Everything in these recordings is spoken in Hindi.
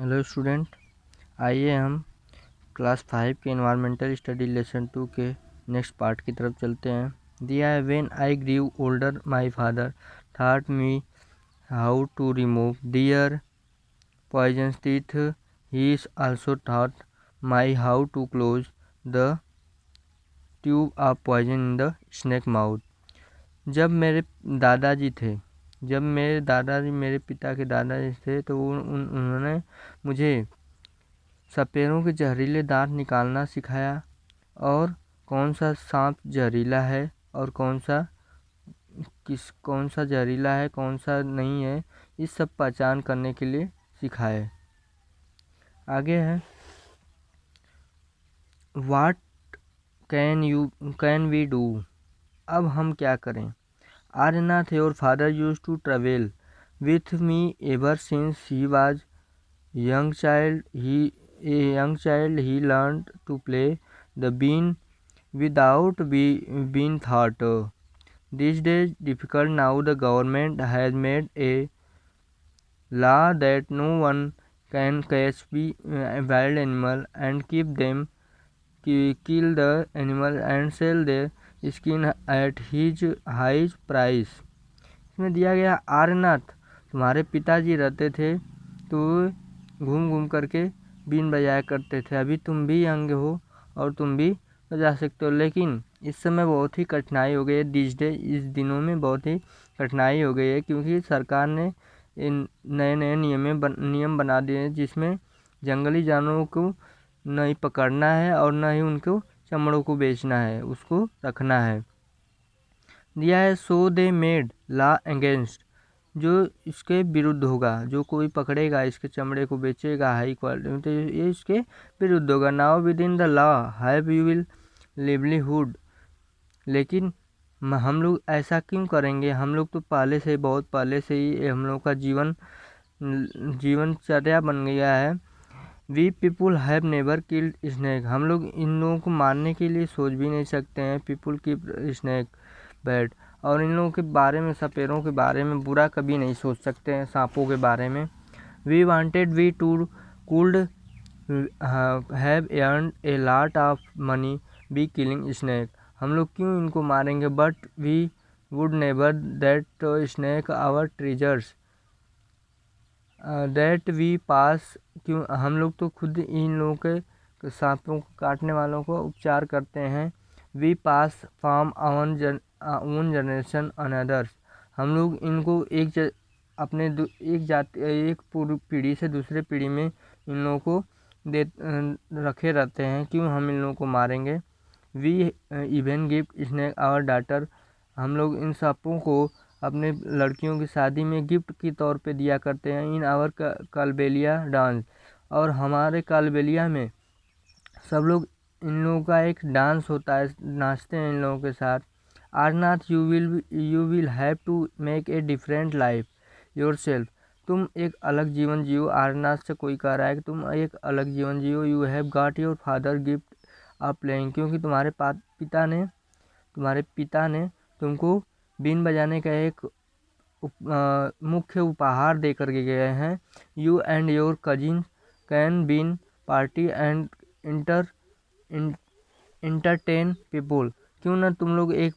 हेलो स्टूडेंट, आइए हम क्लास 5 के एनवायरमेंटल स्टडी लेसन 2 के नेक्स्ट पार्ट की तरफ चलते हैं। दिया है, when I grew older my father thought me how to remove dear poison teeth. He also thought my how to close the tube of poison in the snake mouth. जब मेरे दादाजी थे जब मेरे दादाजी मेरे पिता के दादाजी थे तो उन्होंने मुझे सपेरों के जहरीले दांत निकालना सिखाया और कौन सा सांप जहरीला है और कौन सा जहरीला है, कौन सा नहीं है, इस सब पहचान करने के लिए सिखाए। आगे है, वाट कैन वी डू। अब हम क्या करें। Aryanath your father use to travel with me ever since he was young child. He learned to play the bean without being taught. These days difficult. Now the government has made a law that no one can catch wild animal and kill the animal and sell their skin at his high price. इसमें दिया गया, आर्यनाथ तुम्हारे पिताजी रहते थे तो घूम घूम करके बीन बजाया करते थे। अभी तुम भी यंग हो और तुम भी बजा सकते हो, लेकिन इस समय बहुत ही कठिनाई हो गई है। इस दिनों में बहुत ही कठिनाई हो गई है क्योंकि सरकार ने इन नए नए नियम बना दिए हैं जिसमें जंगली जानवरों को नहीं पकड़ना है और न ही उनको चमड़ों को बेचना है, उसको रखना है। दिया है, सो दे मेड लॉ अगेंस्ट, जो इसके विरुद्ध होगा, जो कोई पकड़ेगा इसके चमड़े को बेचेगा हाई क्वालिटी में, तो ये इसके विरुद्ध होगा। Now with in the law have you will livelihood. लेकिन हम लोग ऐसा क्यों करेंगे, हम लोग तो बहुत पहले से ही हम लोग का जीवनचर्या बन गया है। We people have never killed snake, हम लोग इन लोगों को मारने के लिए सोच भी नहीं सकते हैं। पीपुल कीप स्नेक बैड, और इन लोगों के बारे में, सपेरों के बारे में बुरा कभी नहीं सोच सकते हैं, सांपों के बारे में। We wanted we to could have earned a lot of money be killing snake, हम लोग क्यों इनको मारेंगे, but we would never that snake our treasures that we pass, क्यों हम लोग तो खुद इन लोगों के सांपों को काटने वालों को उपचार करते हैं। We pass from one generation another's, हम लोग इनको एक पूर्व पीढ़ी से दूसरे पीढ़ी में इन लोगों को रखे रहते हैं, क्यों हम इन लोगों को मारेंगे। We even gift snake our daughter, हम लोग इन सांपों को अपने लड़कियों की शादी में गिफ्ट के तौर पे दिया करते हैं। इन आवर कालबेलिया डांस, और हमारे कालबेलिया में सब लोग इन लोगों का एक डांस होता है, नाचते हैं इन लोगों के साथ। आरनाथ you will have to make a different life yourself, तुम एक अलग जीवन जियो। आरनाथ से कोई कह रहा है कि तुम एक अलग जीवन जियो। You have got your father gift of playing, क्योंकि तुम्हारे पिता ने तुमको बीन बजाने का एक मुख्य उपहार दे कर के गए हैं। You and your cousin can been party and entertain people, क्यों ना तुम लोग एक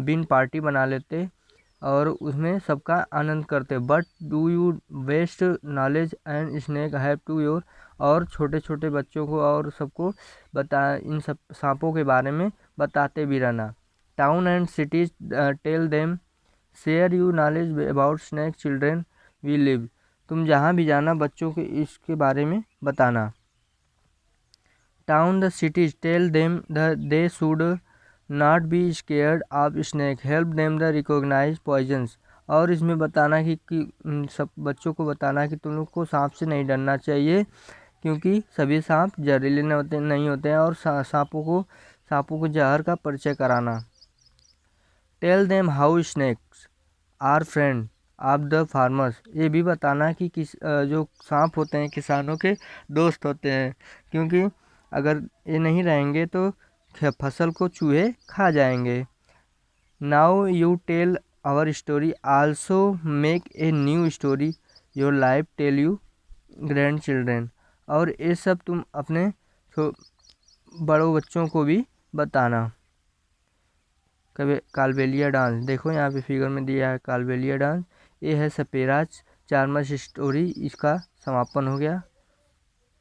बीन पार्टी बना लेते और उसमें सबका आनंद करते। But do you waste knowledge and snake have to your, और छोटे छोटे बच्चों को और सबको इन सब सांपों के बारे में बताते भी रहना। Town and cities tell them share you knowledge about snake children we live, तुम जहाँ भी जाना बच्चों के इसके बारे में बताना। Town the cities tell them they should not be scared of snake, help them the recognise poisons, और इसमें बताना कि सब बच्चों को बताना कि तुम लोग को सांप से नहीं डरना चाहिए, क्योंकि सभी सांप जहरीले नहीं होते हैं, और सांपों को जहर का परिचय कराना। Tell them how snakes are friend of the farmers, ये भी बताना कि जो सांप होते हैं किसानों के दोस्त होते हैं, क्योंकि अगर ये नहीं रहेंगे तो फसल को चूहे खा जाएंगे। Now you tell our story, also make a new story your life tell you grand children. और ये सब तुम अपने बड़ों बच्चों को भी बताना। कभी कालबेलिया डांस देखो यहाँ पे फिगर में दिया है कालबेलिया डांस। ये है सपेराज चार्मस स्टोरी, इसका समापन हो गया।